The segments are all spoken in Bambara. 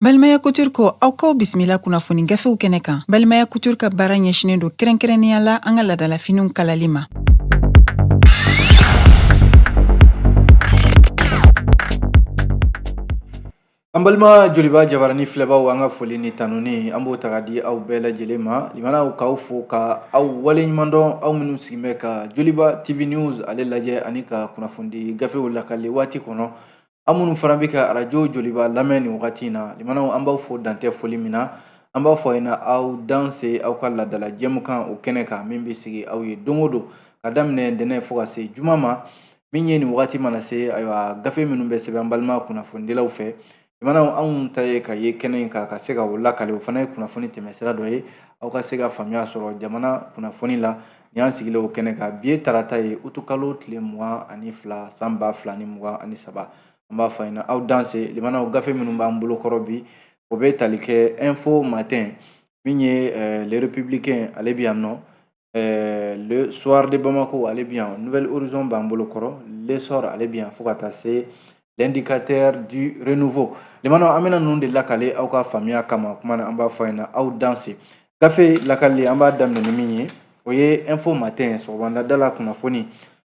Balimaya Couture ko aw kaw bisimila kunnafoni gafew kɛnɛ kan. Balimaya Couture ka baara ɲɛsinen don kɛrɛnkɛrɛnnenya la an ka ladalafiniw kalali ma. An balima joliba jabarani filɛbaw an ka foli ni tanuni an b'o ta ka di aw bɛɛ lajɛlen ma limanaw k'aw fo ka aw waleɲuman dɔn aw minnu sigin bɛ ka Joliba TV News ale lajɛ ani ka kunnafoni gafew lakali waati kɔnɔ an minnu fana bɛ ka arajo Joliba lamɛn nin wagati in na limanaw an b'aw fo dantɛ foli min na an b'a fɔ ɲɛna aw danse aw ka ladala jɛmukan o kɛnɛ kan min bɛ sigi aw ye don o don ka daminɛ ntɛnɛn fo ka se juma ma min ye nin wagati mana se ayiwa gafe minnu bɛ sɛbɛn an balima kunnafonidilaw fɛ limanaw anw ta ye ka ye kɛnɛ in kan ka se ka o lakali o fana ye kunnafoni tɛmɛsira dɔ ye aw ka se ka faamuya sɔrɔ jamana kunnafoni la ni an sigilen o kɛnɛ kan bi ye tarata ye utukalo tile 22 san 2023 an b'a fɔ ɲɛna aw danse limanaw gafe minnu b'an bolokɔrɔ bi o bɛ tali kɛ info matin min ye le républicain ale bɛ yan nɔ le soir de Bamako ale bɛ yan nouvelle horizon b'an bolokɔrɔ l'essor ale bɛ yan fo ka taa se l'indicateur du renouveau limanaw an bɛna ninnu de lakale aw ka faamuya kama kuma na an b'a fɔ ɲɛna aw danse gafe lakali an b'a daminɛ ni min ye o ye info matin sɔgɔmada la kunnafoni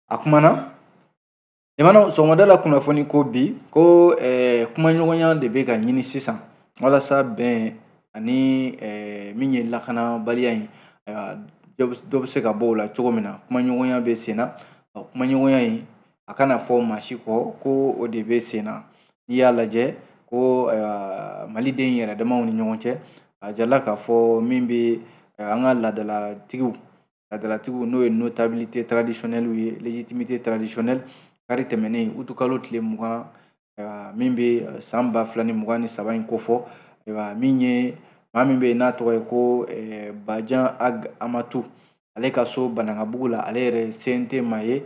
a kumana limanaw sɔgɔmada la kunnafoni ko bi ko kumaɲɔgɔnya de bɛ ka ɲini sisan walasa bɛn ani min ye lakanabaliya in dɔ bɛ se ka bɔ o la cogo min na kumaɲɔgɔnya bɛ sen na kumaɲɔgɔnya in a kana fɔ maa si kɔ ko o de bɛ sen na n'i y'a lajɛ ko maliden yɛrɛ damaw ni ɲɔgɔn cɛ a jala k'a fɔ min bɛ an ka ladalatigiw n'o ye notabilité traditionnelle ye légitimité traditionnelle kari tɛmɛnen utukalo tile 20 min bɛ san 2023 in kofɔ min ye maa min bɛ n'a tɔgɔ ye ko Bajan Ag Amatu ale ka so Banangabugu la ale yɛrɛ sen tɛ maa ye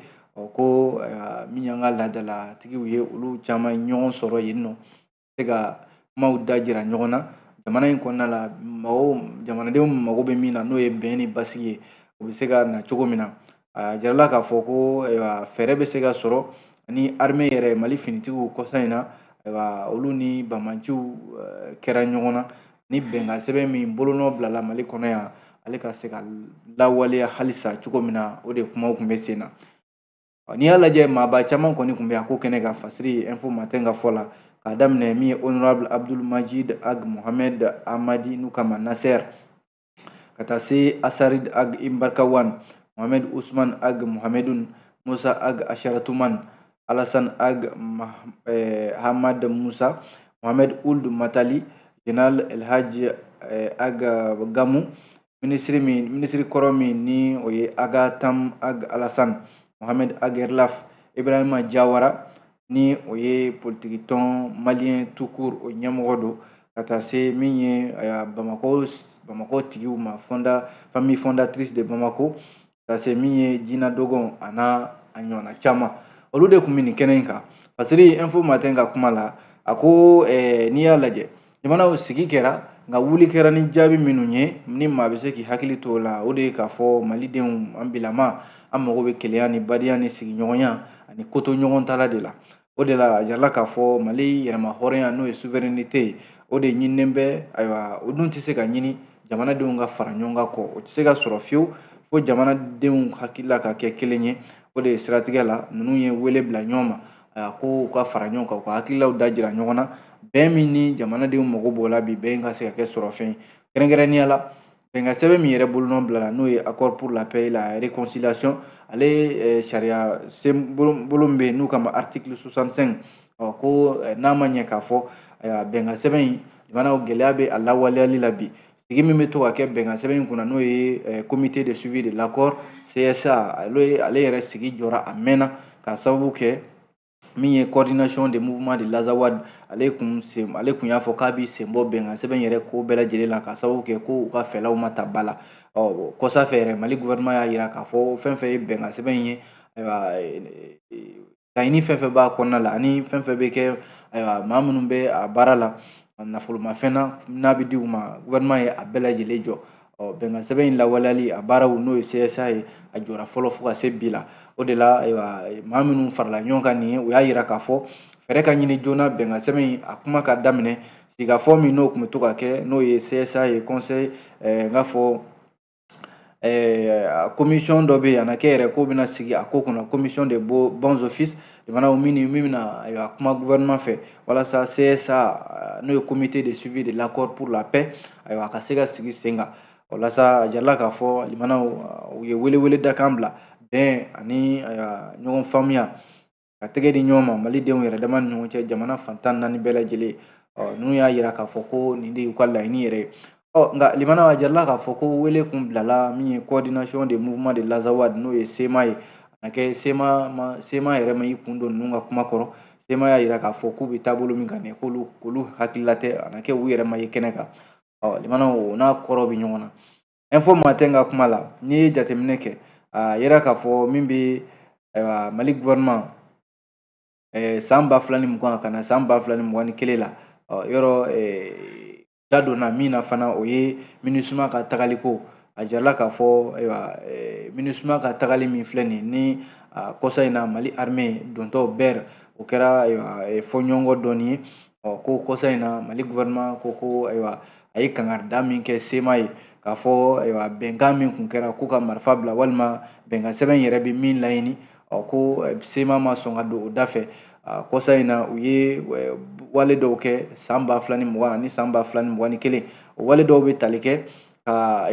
ko min y'an ka ladalatigiw ye olu caman ɲɔgɔn sɔrɔ yen nɔ se ka kumaw da jira ɲɔgɔn na jamana in kɔnɔna la jamanadenw mago bɛ min na n'o ye bɛn ni basigi ye o bɛ se ka na cogo min na a jarala k'a fɔ ko fɛɛrɛ bɛ se ka sɔrɔ ni armée yɛrɛ Mali finitigiw kɔsa in na olu ni bamanciw kɛra ɲɔgɔn na ni bɛnkan sɛbɛn min bolonɔ bilala Mali kɔnɔ yan ale ka se ka lawaleya halisa cogo min na o de kumaw tun bɛ sen na n'i y'a lajɛ maaba caman kɔni tun bɛ a ko kɛnɛ ka fasiri info matin ka fɔ la k'a daminɛ min ye honorable Abdul Majid Ag Mohamed Amadi n'u kama Nasser ka taa se Asarid Ag Imbarkawan Mohamed Usman Ag Mohamedun Musa Ag Asharatuman Alassane Ag Hamad Musa Mohamed Ould Matali General El Hadj Ag Gamu ministre kɔrɔ min ni o ye Aga Tam Ag Alassane Mohamed Ag Erlaf Ibrahima Jawara ni o ye politique tɔn malien tout court o ɲɛmɔgɔ don ka taa se min ye Bamako tigiw ma famille fondatrice de Bamako ka taa se min ye Jina Dogon a n'a ɲɔgɔnna caman olu de tun bɛ nin kɛnɛ in kan fasiri info matin ka kuma la a ko n'i y'a lajɛ jamanaw sigi kɛra nka wuli kɛra ni jaabi minnu ye ni maa bɛ se k'i hakili to o la o de ye k'a fɔ malidenw an bilama an mago bɛ kelenya ni badenya ni sigiɲɔgɔnya ani koto ɲɔgɔn tala de la o de la a jarala k'a fɔ Mali yɛrɛma hɔrɔnya n'o ye souveraineté o de ɲininen bɛ ayiwa o dun tɛ se ka ɲini jamanadenw ka fara ɲɔgɔn kan kɔ o tɛ se ka sɔrɔ fiyewu fo jamanadenw hakilila ka kɛ kelen ye o de ye siratigɛ la ninnu ye wele bila ɲɔgɔn ma ko u ka fara ɲɔgɔn kan u ka hakililaw da jira ɲɔgɔn na bɛn min ni jamanadenw mago b'o la bi bɛn ka se ka kɛ sɔrɔ fɛn ye kɛrɛnkɛrɛnnenya la bɛnkan sɛbɛn min yɛrɛ bolonɔ bilala n'o ye accord pour la paix et la réconciliation ale sariya bolo min bɛ yen n'u kama article 65 ko n'a ma ɲɛ k'a fɔ bɛnkan sɛbɛn in jamanaw gɛlɛya bɛ a lawaleyali la bi sigi min bɛ to ka kɛ bɛnkan sɛbɛn in kunna n'o ye comité de suivi de l'accord CSA ale yɛrɛ sigi jɔra a mɛnna k'a sababu kɛ min ye coordination des mouvements de l'Azawad ale kun y'a fɔ k'a bɛ sen bɔ bɛnkan sɛbɛn yɛrɛ ko bɛɛ lajɛlen la k'a sababu kɛ ko u ka fɛlaw ma ta ba la kɔsa fɛ yɛrɛ Mali gouvernement y'a jira k'a fɔ fɛn fɛn ye bɛnkan sɛbɛn in ye laɲini fɛn fɛn b'a kɔnɔna la ani fɛn fɛn bɛ kɛ maa minnu bɛ a baara la nafolomafɛn na n'a bɛ di u ma gouvernement ye a bɛɛ lajɛlen jɔ bɛnkan sɛbɛn in lawaleyali a baaraw n'o ye CSA ye a jɔra fɔlɔ fo ka se bi la o de la maa minnu farala ɲɔgɔn kan nin ye u y'a jira k'a fɔ fɛɛrɛ ka ɲini joona bɛnkan sɛbɛn in a kuma ka daminɛ sigikafɔ min n'o tun bɛ to ka kɛ n'o ye CSA ye conseil n k'a fɔ commission dɔ bɛ yen a na kɛ yɛrɛ k'o bɛna sigi a ko kunna commission de bons offices jamana min bɛna ayiwa kuma gouvernement fɛ walasa CSA n'o ye comité de suivi de l'accord pour la paix ayiwa a ka se ka sigi sen kan walasa a jarala k'a fɔ limanaw u ye welewele dakan bila bɛn ani ɲɔgɔn faamuya ka tɛgɛ di ɲɔgɔn ma malidenw yɛrɛ dama ni ɲɔgɔn cɛ jamana fantan naani bɛɛ lajɛlen n'u y'a yira k'a fɔ ko nin de y'u ka laɲini yɛrɛ ye nka limanaw a jarala k'a fɔ ko wele kun bilala min ye coordination des mouvements de l'Azawad n'o ye SEMA ye a na kɛ SEMA yɛrɛ ma i kun don ninnu ka kuma kɔrɔ SEMA y'a yira k'a fɔ k'u bɛ taabolo min kan nin k'olu hakilila tɛ a na kɛ u yɛrɛ ma ye kɛnɛ kan limanaw o n'a kɔrɔ bɛ ɲɔgɔn na info matin ka kuma la n'i ye jateminɛ kɛ a yira k'a fɔ min bɛ Mali gouvernement san 2020 ka na san 2021 la yɔrɔ da donna min na fana o ye MINUSMA ka tagaliko a jarala k'a fɔ MINUSMA ka tagali min filɛ nin ni kɔsa in na Mali armée dontɔ bɛr o kɛra fɔɲɔgɔnkɔ dɔɔni ye ko kɔsa in na Mali gouvernement ko a ye kangarida min kɛ SEMA ye k'a fɔ bɛnkan min kun kɛra k'u ka marifa bila walima bɛnkan sɛbɛn yɛrɛ bɛ min laɲini ko SEMA ma sɔn ka don o da fɛ kɔsa in na u ye wale dɔw kɛ san 2020 ani san 2021 o wale dɔw bɛ tali kɛ ka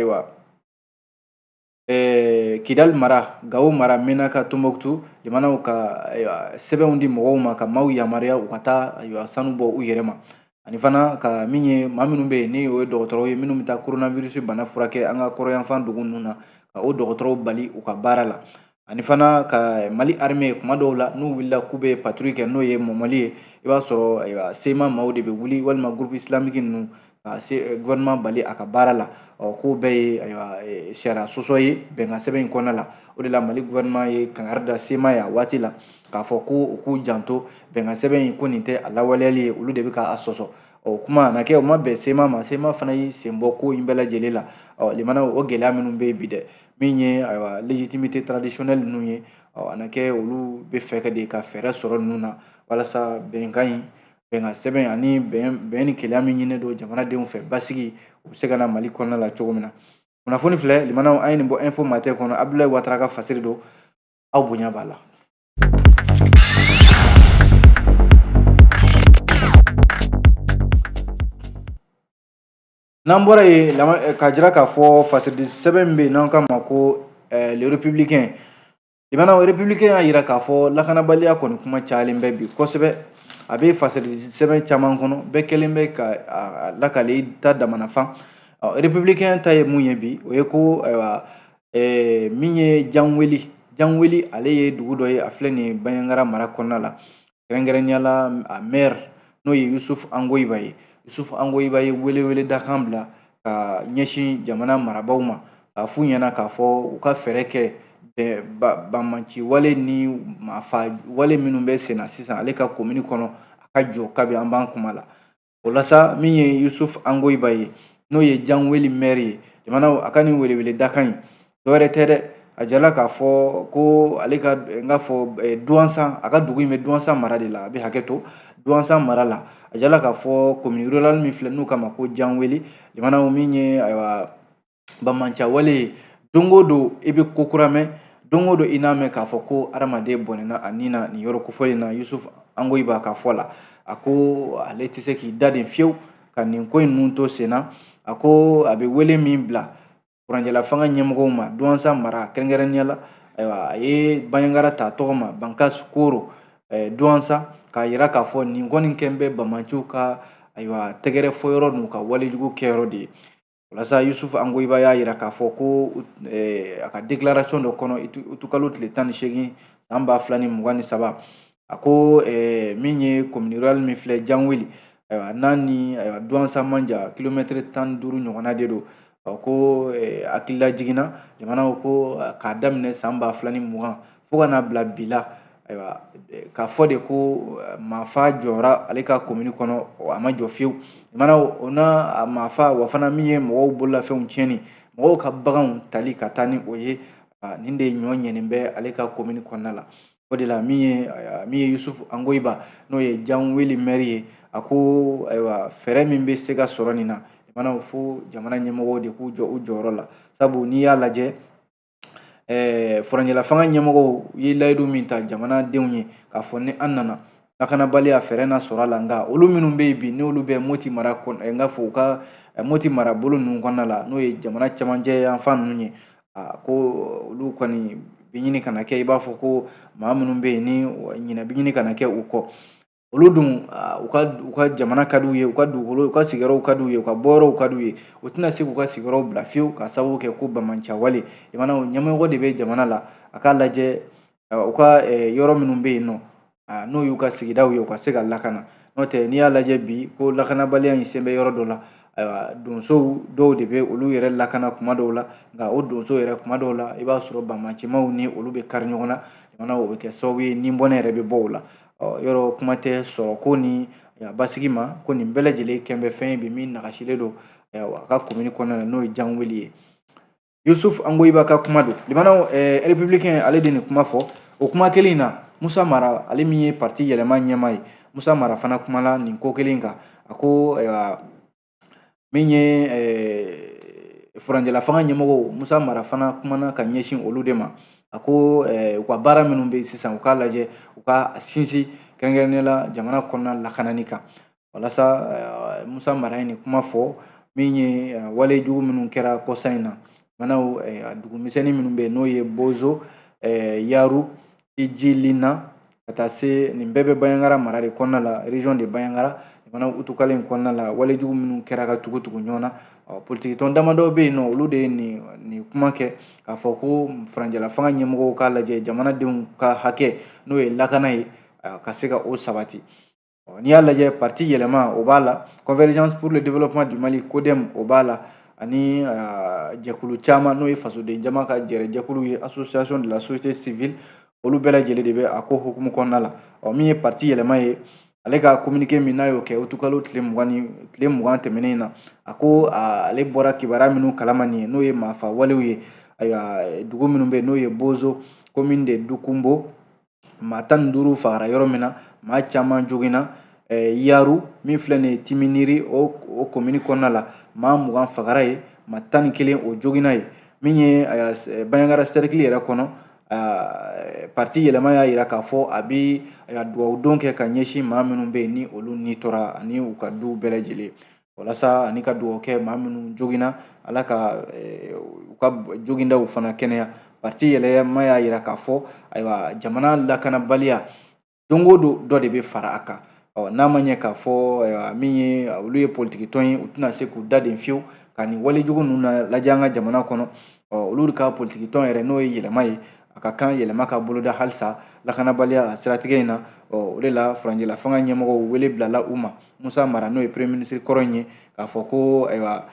Kidal mara Gao mara Menaka Tombouctou limanaw ka sɛbɛnw di mɔgɔw ma ka maaw yamaruya u ka taa sanu bɔ u yɛrɛ ma ani fana ka min ye maa minnu bɛ yen ni o ye dɔgɔtɔrɔw ye minnu bɛ taa coronavirus bana furakɛ an ka kɔrɔyanfan dugu ninnu na ka o dɔgɔtɔrɔw bali u ka baara la ani fana ka Mali armée kuma dɔw la n'u wulila k'u bɛ patrouille kɛ n'o ye Mɔmɔli ye i b'a sɔrɔ SEMA maaw de bɛ wuli walima groupe islamique ninnu ka gouvernement bali a ka baara la k'o bɛɛ ye sariya sɔsɔ ye bɛnkan sɛbɛn in kɔnɔna la o de la Mali gouvernement ye kangari da SEMA ye a waati la k'a fɔ ko u k'u janto bɛnkan sɛbɛn in ko nin tɛ a lawaleyali ye olu de bɛ k'a sɔsɔ kuma na kɛ o ma bɛn SEMA ma SEMA fana y'i sen bɔ ko in bɛɛ lajɛlen la limanaw o gɛlɛya minnu bɛ yen bi dɛ min ye légitimité traditionnelle ninnu ye a na kɛ olu bɛ fɛ de ka fɛɛrɛ sɔrɔ ninnu na walasa bɛnkan in bɛnkan sɛbɛn ani bɛn ni kelenya min ɲini don jamanadenw fɛ basigi u bɛ se ka na Mali kɔnɔna la cogo min na kunnafoni filɛ limanaw an ye nin bɔ info matin kɔnɔ Abdoulaye Ouattara ka fasiri don aw bonya b'a la. N'an bɔra yen ka jira k'a fɔ fasiridi sɛbɛn bɛ yen n'an k'a ma ko le républicain limanaw républicain y'a jira k'a fɔ lakanabaliya kɔni kuma cayalen bɛ bi kosɛbɛ a bɛ fasiridi sɛbɛn caman kɔnɔ bɛɛ kɛlen bɛ ka lakale ta damanafan républicain ta ye mun ye bi o ye ko min ye Janweli ale ye dugu dɔ ye a filɛ nin ye Bandiagara mara kɔnɔna la kɛrɛnkɛrɛnnenya la a maire n'o ye Yusufu Angoyiba ye Yusufu Angoyiba ye welewele dakan bila ka ɲɛsin jamana marabaw ma k'a f'u ɲɛna k'a fɔ u ka fɛɛrɛ kɛ banmanci wale ni mafa wale minnu bɛ sen na sisan ale ka commune kɔnɔ a ka jɔ kabi an b'an kuma la o la sa min ye Yusufu Angoyiba ye n'o ye Janweli maire ye jamanaw a ka nin welewele dakan in dɔwɛrɛ tɛ dɛ a jarala k'a fɔ ko ale ka n k'a fɔ Douentza a ka dugu in bɛ Douentza mara de la a bɛ hakɛ to Douentza mara la a jarala k'a fɔ commune rurale min filɛ n'u k'a ma ko Janweli limanaw min ye banmanca wale ye don o don i bɛ ko kura mɛn don o don i n'a mɛn k'a fɔ ko adamaden bɔnɛna a nin na nin yɔrɔ kofɔlen na Yusufu Angoyiba ka fɔ la a ko ale tɛ se k'i daden fiyewu ka nin ko in ninnu to sen na a ko a bɛ wele min bila kuranjɛla fanga ɲɛmɔgɔw ma Douentza mara kɛrɛnkɛrɛnnenya la a ye Bandiagara ta tɔgɔ ma Bankas Koro Douentza k'a jira k'a fɔ nin kɔni kɛn bɛ banmanciw ka tɛgɛrɛ fɔ yɔrɔ n'u ka walejugu kɛyɔrɔ de ye walasa Yusufu Angoyiba y'a jira k'a fɔ ko a ka déclaration dɔ kɔnɔ utukalo tile 18 san 2023 a ko min ye commune rurale min filɛ Janweli n'a ni Douentza man jan kilomètre 15 ɲɔgɔnna de don ko hakilila jiginna jamanaw ko k'a daminɛ san 2020 fo ka n'a bila bi la k'a fɔ de ko maafa jɔra ale ka commune kɔnɔ a ma jɔ fiyewu jamanaw o n'a maafa wa fana min ye mɔgɔw bololafɛnw tiɲɛni mɔgɔw ka baganw tali ka taa ni o ye nin de ɲɔ ɲɛnen bɛ ale ka commune kɔnɔna la o de la min ye Yusuf Angoiba n'o ye Janweli maire ye a ko ayiwa fɛɛrɛ min bɛ se ka sɔrɔ nin na jamana fo jamana ɲɛmɔgɔw de k'u jɔ u jɔyɔrɔ la sabu n'i y'a lajɛ furanjɛla fanga ɲɛmɔgɔw ye layidu min ta jamanadenw ye k'a fɔ ni an nana lakanabaliya fɛɛrɛ na sɔrɔ a la nka olu minnu bɛ yen bi n'olu bɛ Moti mara n ka fɔ u ka Moti marabolo ninnu kɔnɔna la n'o ye jamana cɛmancɛ yanfan ninnu ye ko olu kɔni bi ɲini kana kɛ i b'a fɔ ko maa minnu bɛ yen ni ɲinɛ bi ɲini kana kɛ u kɔ olu dun u ka jamana ka d'u ye u ka dugukolo u ka sigiyɔrɔw ka d'u ye u ka bɔyɔrɔw ka d'u ye u tɛna se k'u ka sigiyɔrɔw bila fiyewu ka sababu kɛ ko bamanciya wale i mana ɲɛmɔgɔ de bɛ jamana la a k'a lajɛ u ka yɔrɔ minnu bɛ yen nɔ n'o y'u ka sigidaw ye u ka se ka lakana n'o tɛ n'i y'a lajɛ bi ko lakanabaliya in sen bɛ yɔrɔ dɔ la ayiwa donsow dɔw de bɛ olu yɛrɛ lakana kuma dɔw la nka o donso yɛrɛ kuma dɔw la i b'a sɔrɔ bamancimaw ni olu bɛ kari ɲɔgɔn na jamana o bɛ kɛ sababu ye ni bɔnɛ yɛrɛ bɛ bɔ o la yɔrɔ kuma tɛ sɔrɔ ko ni basigi ma ko nin bɛɛ lajɛlen kɛn bɛ fɛn ye bi min nagasilen don a ka commune kɔnɔna na n'o ye Janweli ye Yusuf Angoiba ka kuma don limanaw républicain ale de nin kuma fɔ o kuma kelen in na Musa Mara ale min ye parti yɛlɛma ɲɛma ye Musa Mara fana kumala nin ko kelen kan a ko min ye furanjɛla fanga ɲɛmɔgɔw Musa Mara fana kumana ka ɲɛsin olu de ma a ko u ka baara minnu bɛ sisan u k'a lajɛ u ka sinsin kɛrɛnkɛrɛnnenya la jamana kɔnɔna lakanani kan walasa Musa Mara ye nin kuma fɔ min ye wale jugu minnu kɛra kɔsa in na manaw dugu misɛnnin minnu bɛ yen n'o ye Bozo Yaru Ijilina ka taa se nin bɛɛ bɛ Baɲaŋara mara de kɔnɔna la région de Baɲaŋara jamana utukale in kɔnɔna la wale jugu minnu kɛra ka tugu ɲɔgɔn na politique tɔn damadɔ bɛ yen nɔ olu de ye nin kuma kɛ k'a fɔ ko furanjɛla fanga ɲɛmɔgɔw k'a lajɛ jamanadenw ka hakɛ n'o ye lakana ye ka se ka o sabati n'i y'a lajɛ parti yɛlɛma o b'a la Convergence pour le développement du Mali CODEM o b'a la ani jɛkulu caman n'o ye fasoden jama ka jɛrɛ jɛkulu ye association de la société civile olu bɛɛ lajɛlen de bɛ a ko hukumu kɔnɔna la min ye parti yɛlɛma ye ale ka communiqué min n'a y'o kɛ utukalo tile 20 tɛmɛnen na a ko ale bɔra kibaruya minnu kalama nin ye n'o ye maafa walew ye ayiwa dugu minnu bɛ yen n'o ye Bozo commune de Dukumbo maa 15 fagara yɔrɔ min na maa caman joginna Yaru min filɛ nin ye Timiniri o commune kɔnɔna la maa 20 fagara ye maa 11 o joginna ye min ye Baɲaŋara cercle yɛrɛ kɔnɔ parti yɛlɛma y'a jira k'a fɔ a bɛ duwawudon kɛ ka ɲɛsin maa minnu bɛ yen ni olu ni tora ani u ka duw bɛɛ lajɛlen walasa ani ka duwawu kɛ maa minnu joginna ala ka u ka jogindaw fana kɛnɛya parti yɛlɛma y'a jira k'a fɔ ayiwa jamana lakanabaliya don o don dɔ de bɛ fara a kan n'a ma ɲɛ k'a fɔ min ye olu ye politique tɔn ye u tɛna se k'u daden fiyewu ka nin walejugu ninnu lajɛ an ka jamana kɔnɔ olu ka politique tɔn yɛrɛ n'o ye yɛlɛma ye a ka kan yɛlɛma ka boloda halisa lakanabaliya siratigɛ in na o de la furanjɛla fanga ɲɛmɔgɔw wele bilala u ma Musa Mara n'o ye premier ministre kɔrɔ in ye k'a fɔ ko ayiwa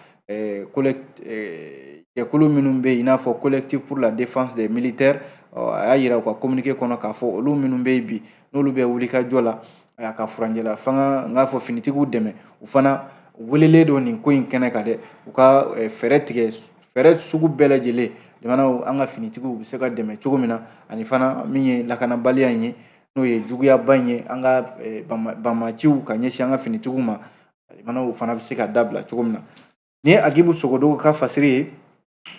jɛkulu minnu bɛ yen i n'a fɔ collectif pour la défense des militaires a y'a jira u ka communiqué kɔnɔ k'a fɔ olu minnu bɛ yen bi n'olu bɛ wuli ka jɔ la ka furanjɛla fanga n k'a fɔ finitigiw dɛmɛ u fana welelen don nin ko in kɛnɛ kan dɛ u ka fɛɛrɛ tigɛ fɛɛrɛ sugu bɛɛ lajɛlen jamanaw an ka finitigiw bɛ se ka dɛmɛ cogo min na ani fana min ye lakanabaliya in ye n'o ye juguyaba in ye an ka bamaciw ka ɲɛsin an ka finitigiw ma jamanaw fana bɛ se ka dabila cogo min na nin ye Agibu Sogodogo ka fasiri ye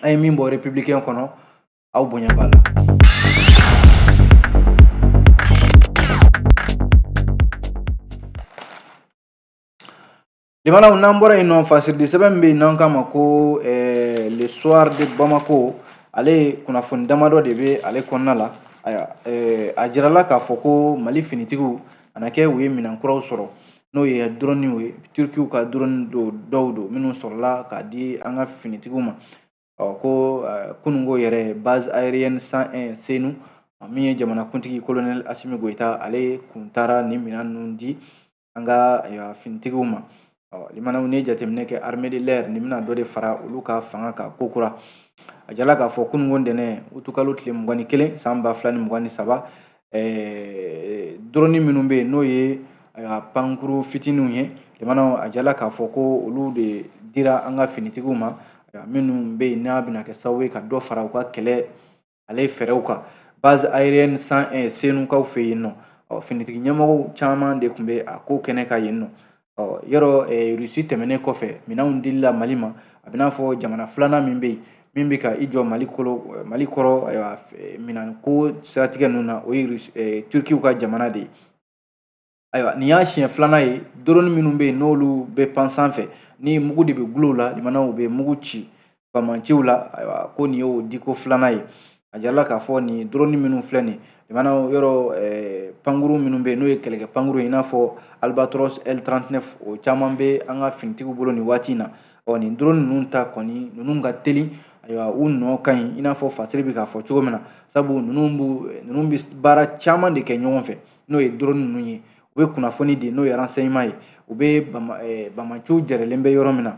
an ye min bɔ républicain kɔnɔ aw bonya b'a la. Limanaw n'an bɔra yen nɔ fasiridi sɛbɛn min bɛ yen n'an k'a ma ko le soir de Bamako ale kunnafoni damadɔ de bɛ ale kɔnɔna la a jirala k'a fɔ ko Mali finitigiw a na kɛ u ye minɛn kuraw sɔrɔ n'o ye drone ye Turkiw ka drone dɔw don minnu sɔrɔla k'a di an ka finitigiw ma ko kunungo yɛrɛ base aérienne 101 Senu min ye jamanakuntigi colonel Asimi Goïta ale kun taara nin minɛn ninnu di an ka finitigiw ma limanaw ni jateminɛ kɛ armée de l'air nin bɛna dɔ de fara olu ka fanga kan ko kura a jala k'a fɔ kunungo ntɛnɛn utukalo tile 21 san 2023 drone minnu bɛ yen n'o ye pankuru fitininw ye limanaw a jala k'a fɔ ko olu de dira an ka finitigiw ma minnu bɛ yen n'a bɛna kɛ sababu ye ka dɔ fara u ka kɛlɛ ale fɛɛrɛw kan base aérienne 101 Senukaw fɛ yen nɔ finitigi ɲɛmɔgɔw caman de tun bɛ a ko kɛnɛ ka yen nɔ yɔrɔ Rusi tɛmɛnen kɔfɛ minɛnw dilila Mali ma a bɛ n'a fɔ jamana filanan min bɛ yen min bɛ ka i jɔ Mali kɔrɔ minɛn ko siratigɛ ninnu na o ye Turkiw ka jamana de ye. Ayiwa nin y'a siɲɛ filanan ye drone minnu bɛ yen n'olu bɛ pan sanfɛ ni mugu de bɛ gulon la limanaw bɛ mugu ci bamanciw la ayiwa ko nin y'o diko filanan ye a jirala k'a fɔ nin drone minnu filɛ nin limanaw yɔrɔ pankuru minnu bɛ yen n'o ye kɛlɛkɛ pankuru in n'a fɔ Albatros L39 o caman bɛ an ka finitigiw bolo nin waati in na nin drone ninnu ta kɔni ninnu ka teli ayiwa u nɔ ka ɲi i n'a fɔ Fasiri bɛ k'a fɔ cogo min na sabu ninnu bɛ baara caman de kɛ ɲɔgɔn fɛ n'o ye drone ninnu ye u bɛ kunnafoni di n'o ye renseignement ye u bɛ bamanciw jɛrɛlen bɛ yɔrɔ min na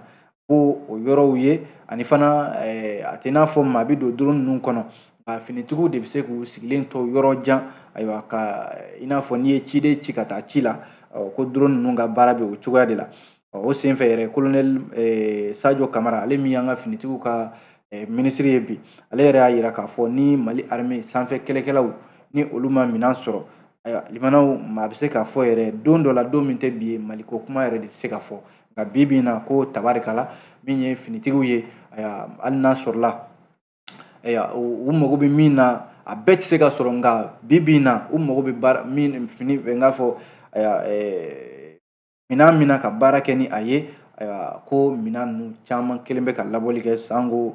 ko o yɔrɔw ye ani fana a tɛ n'a fɔ maa bɛ don drone ninnu kɔnɔ nka finitigiw de bɛ se k'u sigilen to yɔrɔ jan ayiwa ka i n'a fɔ n'i ye ciden ci ka taa ci la ko drone ninnu ka baara bɛ o cogoya de la o senfɛ yɛrɛ colonel Sadio Kamara ale min y'an ka finitigiw ka minisiri ye bi ale yɛrɛ y'a jira k'a fɔ ni Mali armée sanfɛ kɛlɛkɛlaw ni olu ma minɛn sɔrɔ limanaw a bɛ se k'a fɔ yɛrɛ don dɔ la don min tɛ bi ye Maliko kuma yɛrɛ de tɛ se ka fɔ nka bi bi in na ko tabarikala min ye finitigiw ye hali n'a sɔrɔla u mago bɛ min na a bɛɛ tɛ se ka sɔrɔ nka bi bi in na u mago bɛ n k'a fɔ minɛn min na ka baara kɛ ni a ye ko minɛn ninnu caman kelen bɛ ka labɔli kɛ sanko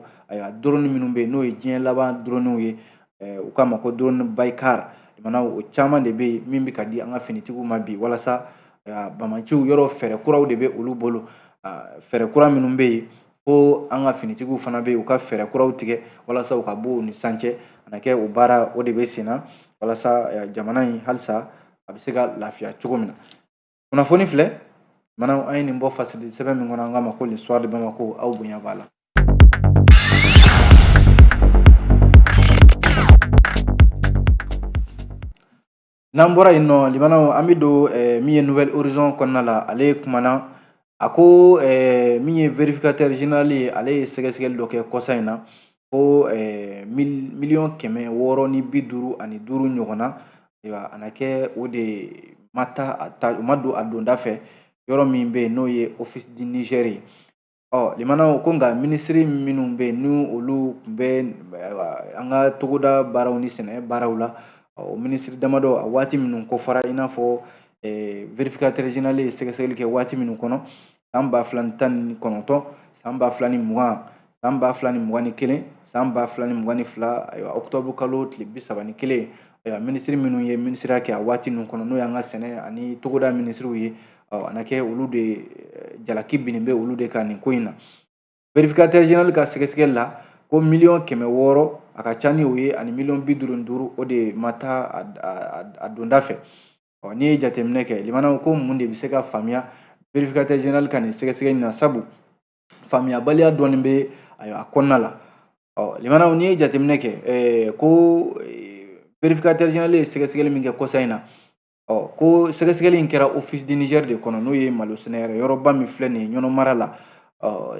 drone minnu bɛ yen n'o ye diɲɛ laban dronew ye u k'a ma ko drone Baykar limanaw o caman de bɛ yen min bɛ ka di an ka finitigiw ma bi walasa bamanciw yɔrɔ fɛɛrɛ kuraw de bɛ olu bolo fɛɛrɛ kura minnu bɛ yen ko an ka finitigiw fana bɛ yen u ka fɛɛrɛ kuraw tigɛ walasa u ka bɔ u ni sancɛ a na kɛ o baara o de bɛ sen na walasa jamana in halisa a bɛ se ka lafiya cogo min na kunnafoni filɛ manaw an ye nin bɔ fasili sɛbɛn min kɔnɔ an k'a ma ko l'histoire de Bamako aw bonya b'a la. N'an bɔra yen nɔ limanaw an bɛ don min ye Nouvelle Horizon kɔnɔna la ale kumana a ko min ye vérificateur général ye ale ye sɛgɛsɛgɛli dɔ kɛ kɔsa in na ko 655,000 ɲɔgɔnna a na kɛ o de ma don a donda fɛ yɔrɔ min bɛ yen n'o ye office du Niger ye limanaw ko nka minisiri minnu bɛ yen ni olu tun bɛ an ka togoda baaraw ni sɛnɛ baaraw la o minisiri damadɔ a waati minnu kɔfara i n'a fɔ vérificateur général ye sɛgɛsɛgɛli kɛ waati minnu kɔnɔ san 2019 san 2020 san 2021 san 2022 octobre kalo tile 31 minisiri minnu ye minisiriya kɛ a waati ninnu kɔnɔ n'o y'an ka sɛnɛ ani togoda minisiriw ye a na kɛ olu de jalaki binnen bɛ olu de ka nin ko in na vérificateur général ka sɛgɛsɛgɛli la ko 600,000 a ka ca ni o ye ani 55,000 o de ma taa a donda fɛ n'i ye jateminɛ kɛ limanaw ko mun de bɛ se ka faamuya vérificateur général ka nin sɛgɛsɛgɛli na sabu faamuyabaliya dɔɔni bɛ a kɔnɔna la limanaw n'i ye jateminɛ kɛ ko vérificateur général ye sɛgɛsɛgɛli min kɛ kɔsa in na ko sɛgɛsɛgɛli in kɛra office du Niger de kɔnɔ n'o ye malo sɛnɛyɔrɔ yɔrɔba min filɛ nin ye ɲɔnɔ mara la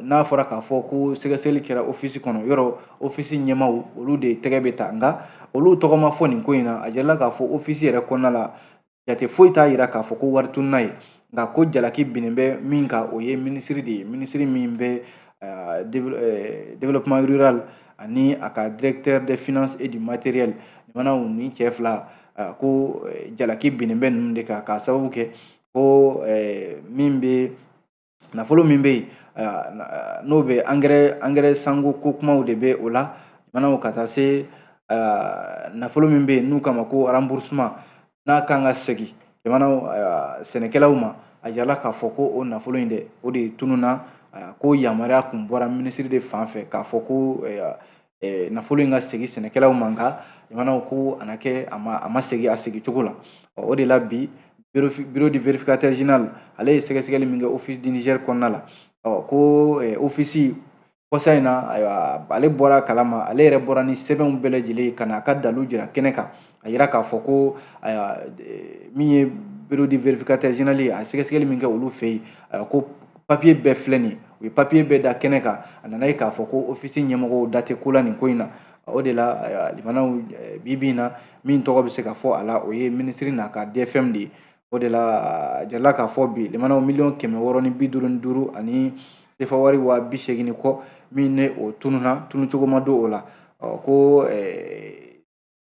n'a fɔra k'a fɔ ko sɛgɛsɛgɛli kɛra office kɔnɔ yɔrɔ office ɲɛmaw olu de tɛgɛ bɛ ta nka olu tɔgɔ ma fɔ nin ko in na a jirala k'a fɔ office yɛrɛ kɔnɔna la jate foyi t'a jira k'a fɔ ko wari tununa ye nka ko jalaki binnen bɛ min kan o ye minisiri de ye minisiri min bɛ développement rural ani a ka directeur des finances et du matériel limanaw ni cɛ fila ko jalaki binnen bɛ ninnu de kan k'a sababu kɛ ko min bɛ nafolo min bɛ yen n'o bɛ angɛrɛ sanko ko kumaw de bɛ o la limanaw ka taa se nafolo min bɛ yen n'u kama ko remboursement n'a kan ka segin limanaw sɛnɛkɛlaw ma a jirala k'a fɔ ko o nafolo in dɛ o de tununna ko yamaruya kun bɔra minisiri de fan fɛ k'a fɔ ko nafolo in ka segin sɛnɛkɛlaw ma nka limanaw ko a na kɛ a ma segin a segin cogo la o de la bi bureau du vérificateur général ale ye sɛgɛsɛgɛli min kɛ office du Niger kɔnɔna la ko office kɔsa in na ale bɔra kalama ale yɛrɛ bɔra ni sɛbɛnw bɛɛ lajɛlen ka na a ka dalu jira kɛnɛ kan a yira k'a fɔ ko min ye bureau du vérificateur général ye a sɛgɛsɛgɛli min kɛ olu fɛ yen ko papier bɛɛ filɛ nin ye u ye papier bɛɛ da kɛnɛ kan a nana ye k'a fɔ ko office ɲɛmɔgɔw da tɛ ko la nin ko in na o de la limanaw bibi na min tɔgɔ bɛ se ka fɔ a la o ye ministre n'a ka DFM de ye o de la jarala k'a fɔ bi limanaw 655,000 ani sefa wari 80,000 kɔ min ne o tununa tunucogo ma don o la ko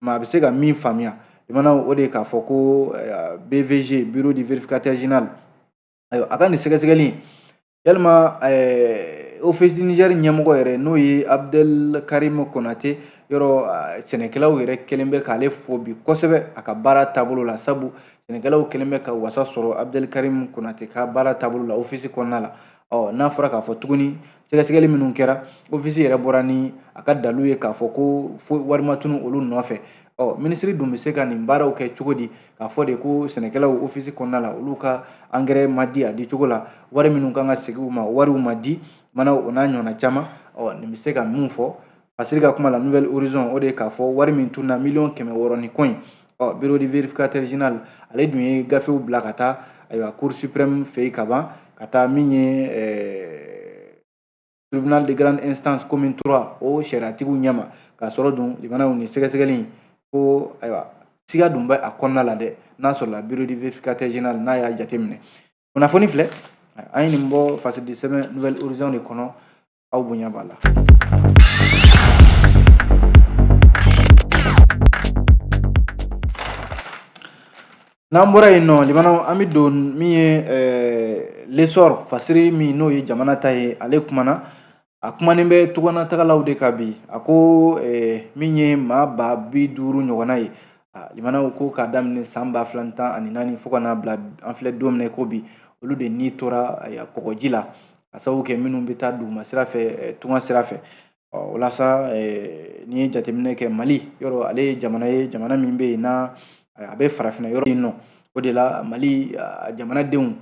maa bɛ se ka min faamuya limanaw o de k'a fɔ ko BVG bureau du vérificateur général a ka nin sɛgɛsɛgɛli yalima office du Niger ɲɛmɔgɔ yɛrɛ n'o ye Abdel Karim Konate yɔrɔ sɛnɛkɛlaw yɛrɛ kɛlen bɛ k'ale fo bi kosɛbɛ a ka baara taabolo la sabu sɛnɛkɛlaw kɛlen bɛ ka wasa sɔrɔ Abdel Karim Konate ka baara taabolo la office kɔnɔna la n'a fɔra k'a fɔ tuguni sɛgɛsɛgɛli minnu kɛra office yɛrɛ bɔra ni a ka dalu ye k'a fɔ ko wari ma tunu olu nɔfɛ ministre dun bɛ se ka nin baaraw kɛ cogo di k'a fɔ de ko sɛnɛkɛlaw office kɔnɔna la olu ka engrais ma di a di cogo la wari minnu kan ka segin u ma wariw ma di mana o n'a ɲɔgɔnna caman nin bɛ se ka mun fɔ Fasiri ka kuma la Nouvelle Horizon o de k'a fɔ wari min tunna 600,000 ni kɔ in bureau du vérificateur général ale dun ye gafew bila ka taa ayiwa cour suprême fɛ yen ka ban ka taa min ye tribunal de grande instance commune 3 o sariatigiw ɲɛma k'a sɔrɔ dun limanaw ni sɛgɛsɛgɛli ko ayiwa siga dun bɛ a kɔnɔna la dɛ n'a sɔrɔla bureau du vérificateur général n'a y'a jateminɛ kunnafoni filɛ an ye nin bɔ fasidi sɛbɛn Nouvelle Horizon de kɔnɔ aw bonya b'a la. n'an bɔra yen nɔ limanaw an bɛ don min ye l'essor fasiri min n'o ye jamana ta ye ale kumana a kumanen bɛ tuganatagalaw de ka bi a ko min ye maa 50,000 ɲɔgɔnna ye limanaw ko k'a daminɛ san 2014 fo ka n'a bila an filɛ don min na ko bi olu de ni tora kɔgɔji la ka sababu kɛ minnu bɛ taa duguma sira fɛ tunga sira fɛ walasa ni ye jateminɛ kɛ Mali yɔrɔ ale ye jamana min bɛ yen n'a a bɛ farafinna yɔrɔ in nɔ o de la Mali jamanadenw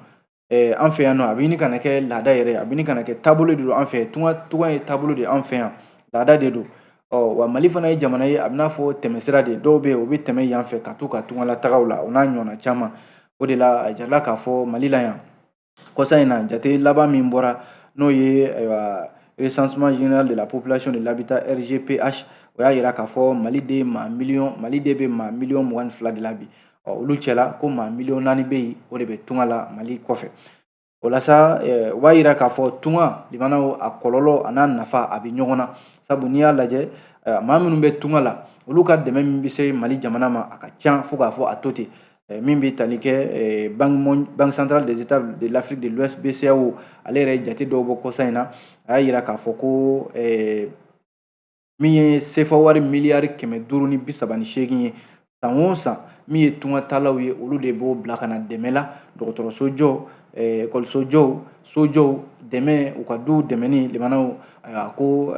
an fɛ yan nɔ a bɛ ɲini ka na kɛ laada yɛrɛ a bɛ ɲini ka na kɛ taabolo de don an fɛ tunga ye taabolo de an fɛ yan laada de don wa Mali fana ye jamana ye a bɛ n'a fɔ tɛmɛsira de dɔw bɛ yen o bɛ tɛmɛ yan fɛ ka to ka tungalatagaw la o n'a ɲɔgɔnna caman o de la a jarala k'a fɔ Mali la yan kɔsa in na jate laban min bɔra n'o ye recensement général de la population de l'habitat RGPH o y'a yira k'a fɔ Mali de bɛ maa 22,000,000 de la bi olu cɛla ko maa 4,000,000 bɛ yen o de bɛ tunga la Mali kɔfɛ o la sa o b'a yira k'a fɔ tunga limanaw a kɔlɔlɔ a n'a nafa a bɛ ɲɔgɔn na sabu n'i y'a lajɛ maa minnu bɛ tunga la olu ka dɛmɛ min bɛ se Mali jamana ma a ka ca fo k'a fɔ a to ten min bɛ tali kɛ Banque centrale des États de l'Afrique de l'Ouest BCEAO ale yɛrɛ jate dɔw bɔ kɔsa in na a y'a yira k'a fɔ ko min ye sefa wari miliyari 538 ye san o san min ye tungatalaw ye olu de b'o bila ka na dɛmɛ la dɔgɔtɔrɔso jɔ ekɔliso jɔw sojɔw dɛmɛ u ka du dɛmɛni limanaw ko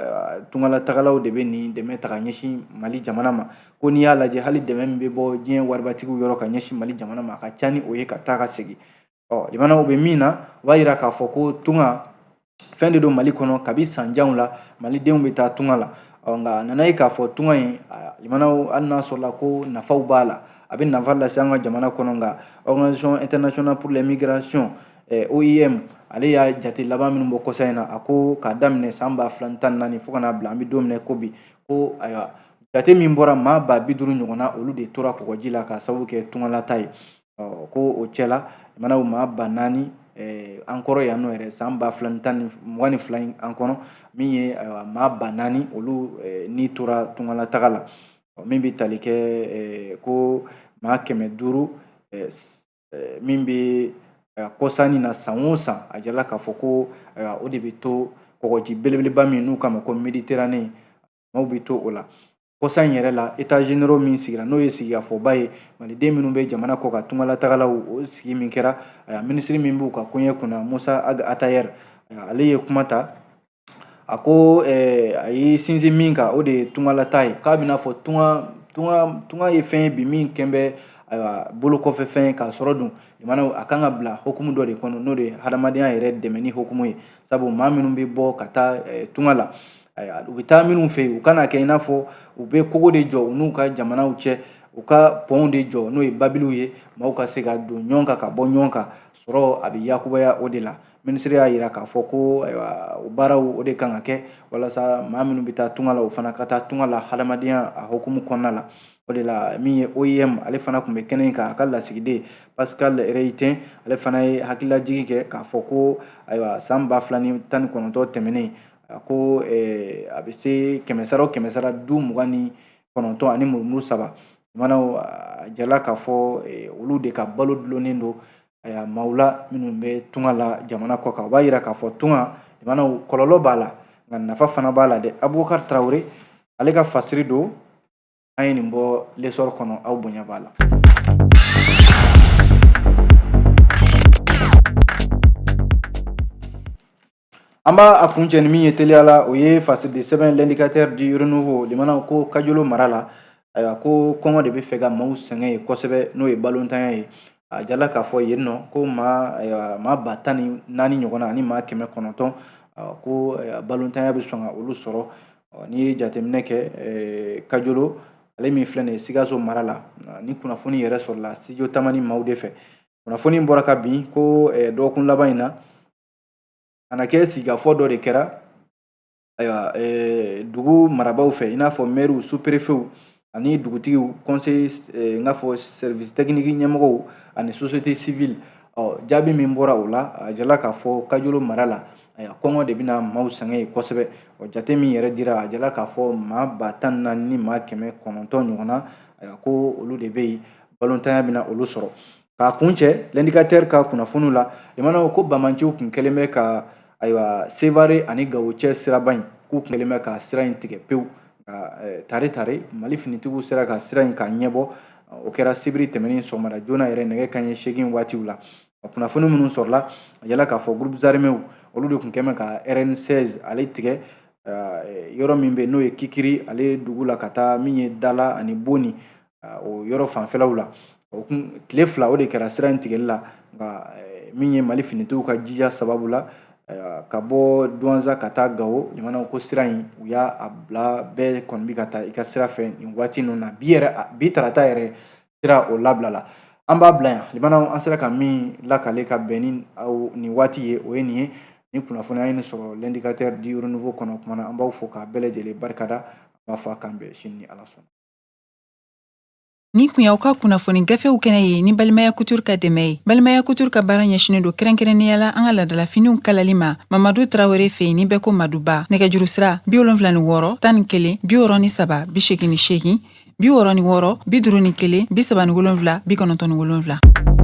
tungalatagalaw de bɛ nin dɛmɛ ta ka ɲɛsin Mali jamana ma ko n'i y'a lajɛ hali dɛmɛ min bɛ bɔ diɲɛ waribatigiw yɔrɔ ka ɲɛsin Mali jamana ma a ka ca ni o ye ka taa ka segin limanaw bɛ min na o b'a yira k'a fɔ ko tunga fɛn de don Mali kɔnɔ kabi sanjanw la Malidenw bɛ taa tunga la nka a nana ye k'a fɔ tunga in limanaw hali n'a sɔrɔla ko nafaw b'a la a bɛ nafa lase an ka jamana kɔnɔ nka Organisation internationale pour les migrations OIM ale y'a jate laban minnu bɔ kɔsa in na a ko k'a daminɛ san 2014 fo ka n'a bila an bɛ don min na ko bi ko ayiwa jate min bɔra maa 50,000 ɲɔgɔnna olu de tora kɔgɔji la k'a sababu kɛ tungalata ye ko o cɛla limanaw maa 4,000 an kɔrɔ yan nɔ yɛrɛ san 2022 an kɔnɔ min ye maa 4,000 olu ni tora tungalataga la min bɛ tali kɛ ko maa 500 min bɛ kɔsani na san o san a jarala k'a fɔ ko o de bɛ to kɔgɔji belebeleba min n'u k'a ma ko Méditerranée maaw bɛ to o la kɔsa in yɛrɛ la états généraux min sigira n'o ye sigikafɔba ye maliden minnu bɛ jamana kɔ ka tungalatagalaw o sigi min kɛra minisiri min b'u ka koɲɛ kunna Musa Ag Atayer ale ye kuma ta a ko a ye sinsin min kan o de ye tungalata ye k'a bɛna fɔ tunga ye fɛn ye bi min kɛn bɛ bolo kɔfɛ fɛn k'a sɔrɔ dun limanaw a kan ka bila hukumu dɔ de kɔnɔ n'o de ye hadamadenya yɛrɛ dɛmɛni hukumu ye sabu maa minnu bɛ bɔ ka taa tunga la u bɛ taa minnu fɛ yen u kana kɛ i n'a fɔ u bɛ kogo de jɔ u n'u ka jamanaw cɛ u ka pɔnw de jɔ n'o ye babiliw ye maaw ka se ka don ɲɔgɔn kan ka bɔ ɲɔgɔn kan sɔrɔ a bɛ yakubaya o de la ministre y'a yira k'a fɔ ko o baaraw o de kan ka kɛ walasa maa minnu bɛ taa tunga la o fana ka taa tunga la hadamadenya a hukumu kɔnɔna la. O de la min ye OIM ale fana tun bɛ kɛnɛ in kan a ka lasigiden Pascal Reyten ale fana ye hakililajigi kɛ k'a fɔ ko san 2019 tɛmɛnen ko a bɛ se 100 du 29 ani murumuru 3 mana jala k'a fɔ olu de ka balo dulonnen don maaw la minnu bɛ tunga la jamana kɔ kan. O b'a yira k'a fɔ tunga mana kɔlɔlɔ b'a la nka nafa fana b'a la dɛ. Abubakar Traoré ale ka fasiri don an ye nin bɔ lesɔr kɔnɔ aw bonya b'a la. An b'a kuncɛ ni min ye teliya la o ye fasidi sɛbɛn l'indicateur du renouveau limana ko Kajolo mara la ko kɔngɔ de bɛ fɛ ka maaw sɛgɛn ye kosɛbɛ n'o ye balontanya ye. A jala k'a fɔ yen nɔ ko maa 14 ɲɔgɔn ani maa 900 ko balontanya bɛ sɔn ka olu sɔrɔ. N'i ye jateminɛ kɛ Kajolo ale min filɛ nin ye Sikaso mara la ni kunnafoni yɛrɛ sɔrɔla studio Tamani maaw de fɛ. Kunnafoni bɔra ka bin ko dɔgɔkun laban in na a na kɛ sigikafɔ dɔ de kɛra dugu marabaaw fɛ i n'a fɔ maires sous-préfets ani dugutigiw conseil n k'a fɔ service technique ɲɛmɔgɔw ani société civile. Jaabi min bɔra o la a jala k'a fɔ Kajolo mara la kɔngɔ de bɛna maaw sɛgɛn ye kosɛbɛ. Jate min yɛrɛ dira a jala k'a fɔ maa 14 ni maa 900 ɲɔgɔnna ko olu de bɛ yen balontanya bɛna olu sɔrɔ. K'a kuncɛ l'indicateur ka kunnafoniw la i mana ko Bamanciw kun kɛlen bɛ ka Sevare ani Gawo cɛ siraba in k'u kun kɛlen bɛ ka sira in tigɛ pewu ka tare Mali finitigiw sera ka sira in ka ɲɛbɔ. O kɛra sibiri tɛmɛnen sɔgɔmada joona yɛrɛ nɛgɛ kanɲɛ 8 waatiw la. Kunnafoni minnu sɔrɔla a jala k'a fɔ groupes armés olu de kun kɛlen bɛ ka RN16 ale tigɛ yɔrɔ min bɛ n'o ye Kikiri ale dugu la ka taa min ye Dala ani Boni o yɔrɔ fanfɛlaw la. O kun tile 2 o de kɛra sira in tigɛli la nka min ye Mali finitigiw ka jija sababu la ka bɔ Douanza ka taa Gawo limana ko sira in u y'a bila bɛɛ kɔni bɛ ka taa i ka sira fɛ nin waati ninnu na bi tarata yɛrɛ sira o labila la. An b'a bila yan limana an sera ka min lakale ka bɛn ni nin waati ye o ye nin ye ni kunnafoni an ye sɔrɔ l'indicateur du renouveau kɔnɔ kumana an b'aw fo k'a bɛɛ lajɛlen barikada an b'a fɔ a kan bɛn sini ni Ala sɔnna. Ni kun y'aw ka kunnafoni gafew kɛnɛ ye ni Balimaya Couture ka dɛmɛ ye. Balimaya Couture ka baara ɲɛsinen don kɛrɛnkɛrɛnnenya la an ka ladalafiniw kalali ma. Mamadu Traoré fɛ yen ni bɛɛ ko Maduba. Nɛgɛjuru sira 76 11 63 88 66 66 51 37 97